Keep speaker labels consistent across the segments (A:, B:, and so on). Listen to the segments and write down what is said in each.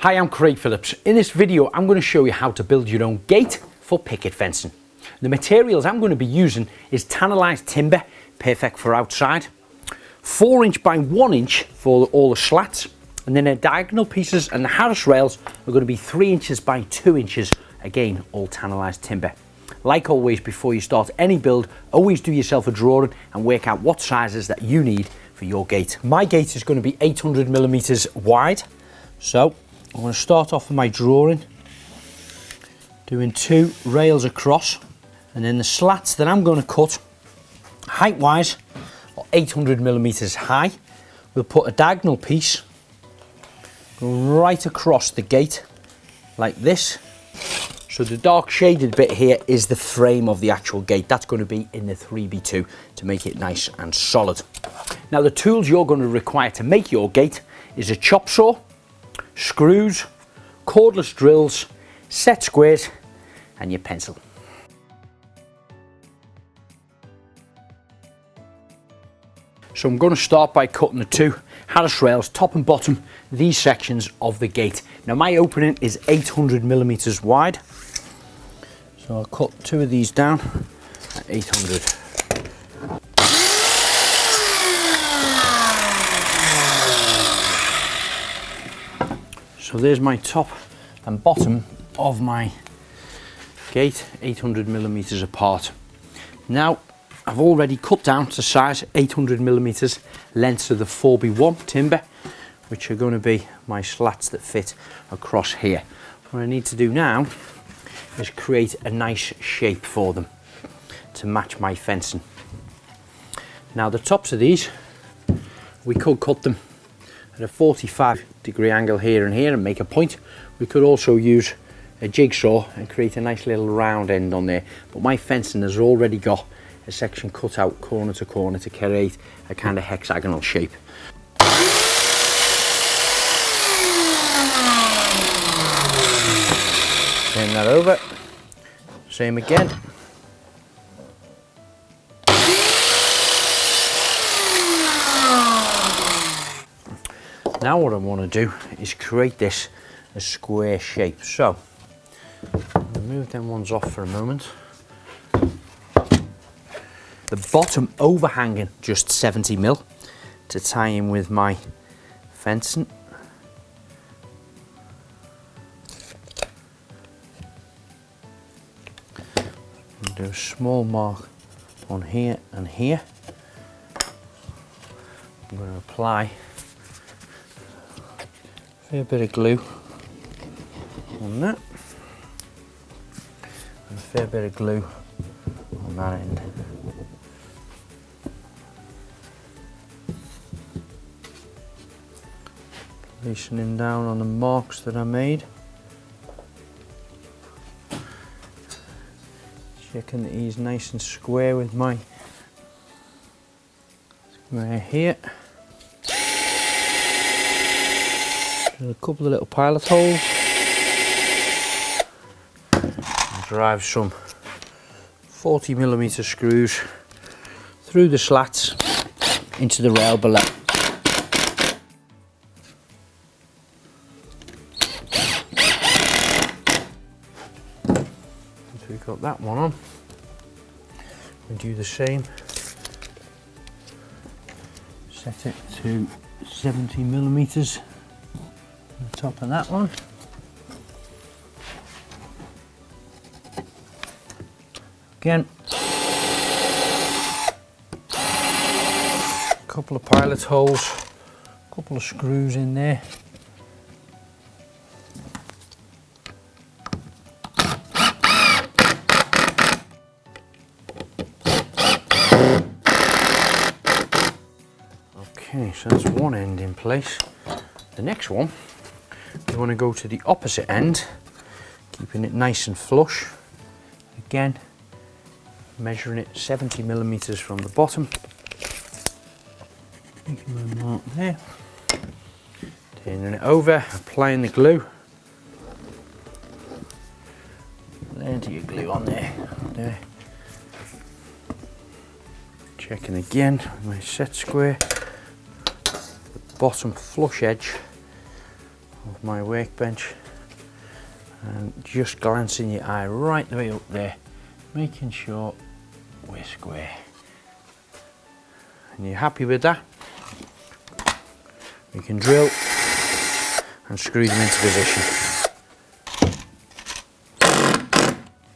A: Hi, I'm Craig Phillips. In this video, I'm going to show you how to build your own gate for picket fencing. The materials I'm going to be using is tannalized timber, perfect for outside, 4" by 1" for all the slats, and then the diagonal pieces and the harris rails are going to be 3" by 2", again, all tannalized timber. Like always, before you start any build, always do yourself a drawing and work out what sizes that you need for your gate. My gate is going to be 800mm wide, so I'm going to start off with my drawing, doing 2 rails across, and then the slats that I'm going to cut, height wise, are 800mm high. We'll put a diagonal piece right across the gate, like this. So the dark shaded bit here is the frame of the actual gate. That's going to be in the 3x2 to make it nice and solid. Now the tools you're going to require to make your gate is a chop saw, screws, cordless drills, set squares, and your pencil. So I'm going to start by cutting the 2 harris rails, top and bottom, these sections of the gate. Now my opening is 800mm wide, so I'll cut 2 of these down at 800. So there's my top and bottom of my gate, 800mm apart. Now I've already cut down to size 800mm lengths of the 4x1 timber, which are going to be my slats that fit across here. What I need to do now is create a nice shape for them to match my fencing. Now the tops of these, we could cut them at a 45-degree angle here and here and make a point. We could also use a jigsaw and create a nice little round end on there, but my fencing has already got a section cut out corner to corner to create a kind of hexagonal shape. Turn that over, same again. Now what I want to do is create this a square shape. So I'll move them ones off for a moment. The bottom overhanging just 70mm to tie in with my fencing. And do a small mark on here and here. I'm going to apply a fair bit of glue on that and a fair bit of glue on that end. Placing down on the marks that I made. Checking that he's nice and square with my square here. Drill a couple of little pilot holes. And drive some 40mm screws through the slats into the rail below. We've got that one on. We do the same. Set it to 70mm on the top of that one. Again, a couple of pilot holes, a couple of screws in there. Okay, so that's one end in place. The next one, we want to go to the opposite end, keeping it nice and flush. Again, measuring it 70mm from the bottom. Making my mark there. Turning it over, applying the glue. Plenty your glue on there. Checking again with my set square. Bottom flush edge of my workbench and just glancing your eye right the way up there, making sure we're square. And you're happy with that? We can drill and screw them into position.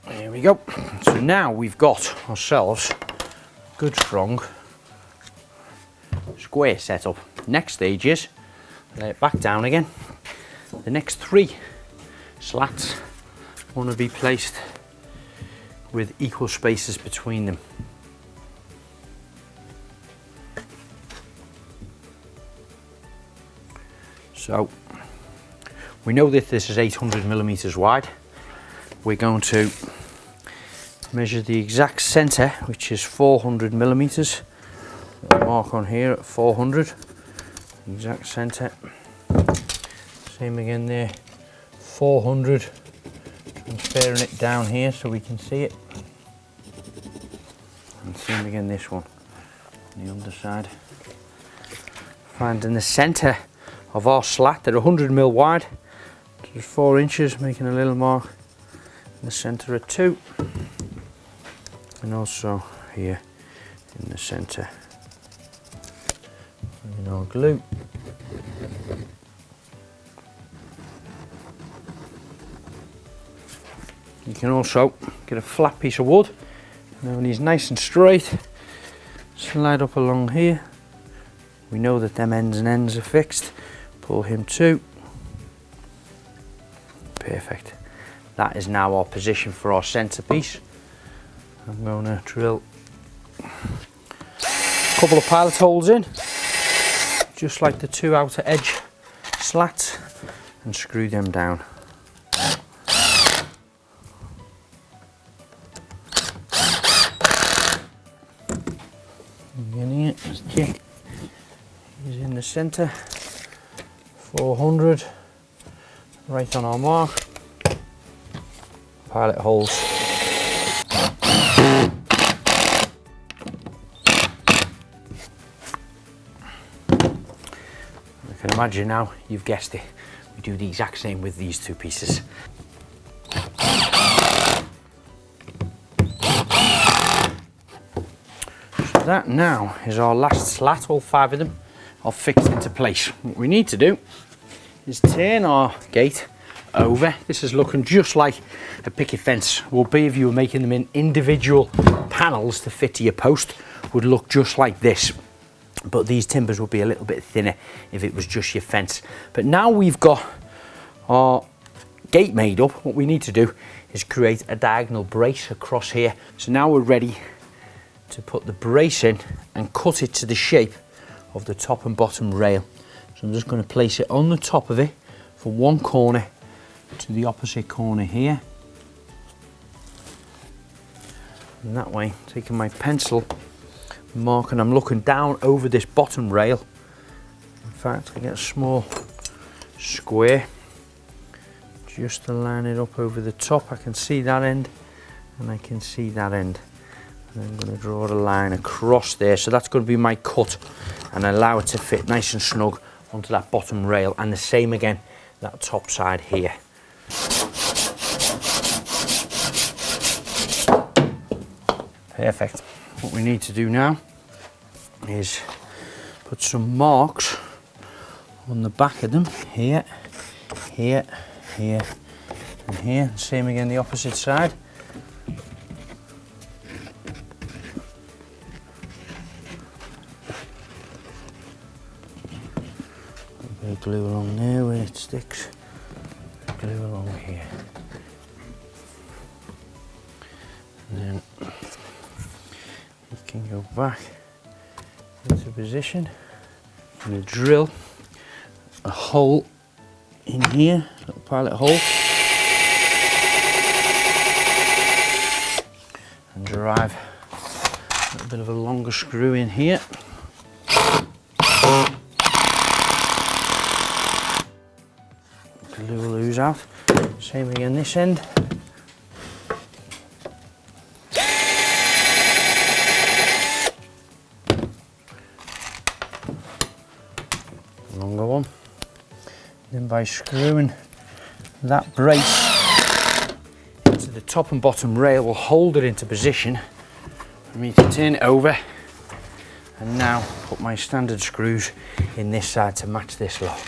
A: There we go. So now we've got ourselves a good strong square setup. Next stage is lay it back down again. The next 3 slats want to be placed with equal spaces between them. So we know that this is 800 millimeters wide. We're going to measure the exact center, which is 400 millimeters. Mark on here at 400, exact center. Same again there, 400. Transferring it down here so we can see it. And same again this one on the underside. Finding the center of our slat, they're 100 mil wide, just 4 inches, making a little mark in the center of 2, and also here in the center. Putting our glue. You can also get a flat piece of wood, and when he's nice and straight, slide up along here. We know that them ends and ends are fixed. Pull him to. Perfect. That is now our position for our centerpiece. I'm going to drill a couple of pilot holes in, just like the 2 outer edge slats, and screw them down. Again here, let's check. He's in the center. 400, right on our mark. Pilot holes. I can imagine now, you've guessed it, we do the exact same with these 2 pieces. So that now is our last slat. All 5 of them are fixed into place. What we need to do is turn our gate over. This is looking just like a picket fence would be if you were making them in individual panels to fit to your post. Would look just like this, but these timbers would be a little bit thinner if it was just your fence. But now we've got our gate made up, what we need to do is create a diagonal brace across here. So now we're ready to put the brace in and cut it to the shape of the top and bottom rail. So I'm just going to place it on the top of it from one corner to the opposite corner here. And that way, taking my pencil, mark, and I'm looking down over this bottom rail. In fact, I get a small square just to line it up over the top. I can see that end and I can see that end. And I'm going to draw a line across there, so that's going to be my cut, and allow it to fit nice and snug onto that bottom rail, and the same again that top side here. Perfect. What we need to do now is put some marks on the back of them, here, here, here and here. Same again the opposite side. Glue along there where it sticks, glue along here, and then you can go back into position. I'm going to drill a hole in here, a little pilot hole, and drive a little bit of a longer screw in here. Glue will ooze out. Same again this end. Longer one. Then by screwing that brace into the top and bottom rail will hold it into position for me to turn it over and now put my standard screws in this side to match this lot.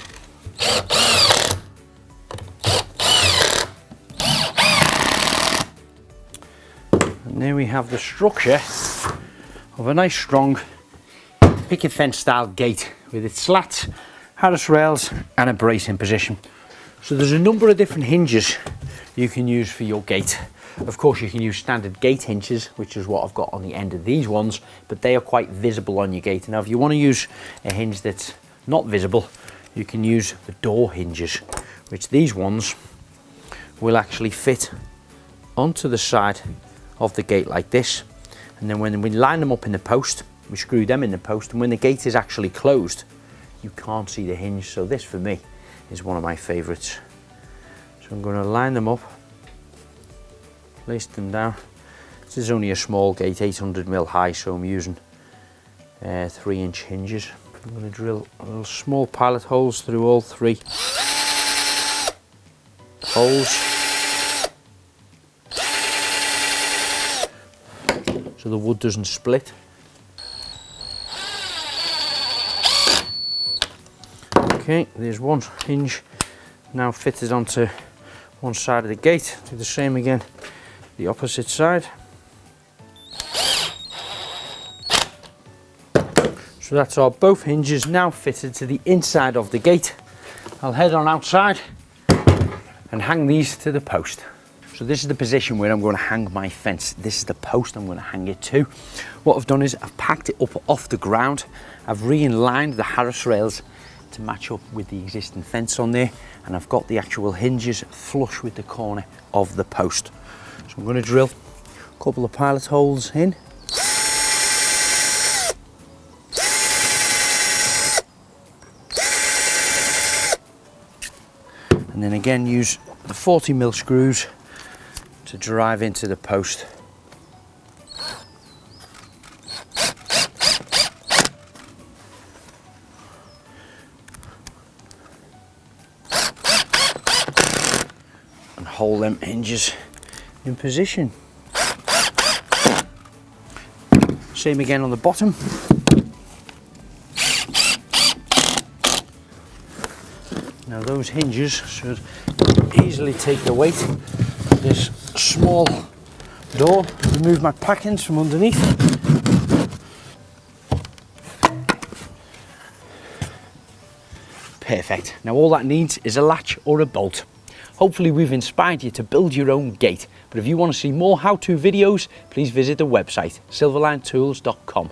A: And there we have the structure of a nice strong picket fence style gate with its slats, Harris rails and a brace in position. So there's a number of different hinges you can use for your gate. Of course you can use standard gate hinges, which is what I've got on the end of these ones, but they are quite visible on your gate. Now if you want to use a hinge that's not visible, you can use the door hinges, which these ones will actually fit onto the side of the gate like this, and then when we line them up in the post, we screw them in the post, and when the gate is actually closed you can't see the hinge. So this for me is one of my favorites. So I'm going to line them up, place them down. This is only a small gate, 800mm high, so I'm using 3-inch hinges. I'm going to drill little small pilot holes through all 3 holes, so the wood doesn't split. Okay, there's one hinge now fitted onto one side of the gate. Do the same again, the opposite side. So that's our both hinges now fitted to the inside of the gate. I'll head on outside and hang these to the post. So this is the position where I'm going to hang my fence. This is the post I'm going to hang it to. What I've done is I've packed it up off the ground. I've re-aligned the Harris rails to match up with the existing fence on there, and I've got the actual hinges flush with the corner of the post. So I'm going to drill a couple of pilot holes in. And then again use the 40mm screws to drive into the post. And hold them hinges in position. Same again on the bottom. Now those hinges should easily take the weight of this small door. Remove my packings from underneath. Perfect. Now all that needs is a latch or a bolt. Hopefully we've inspired you to build your own gate. But if you want to see more how-to videos, please visit the website silverlinetools.com.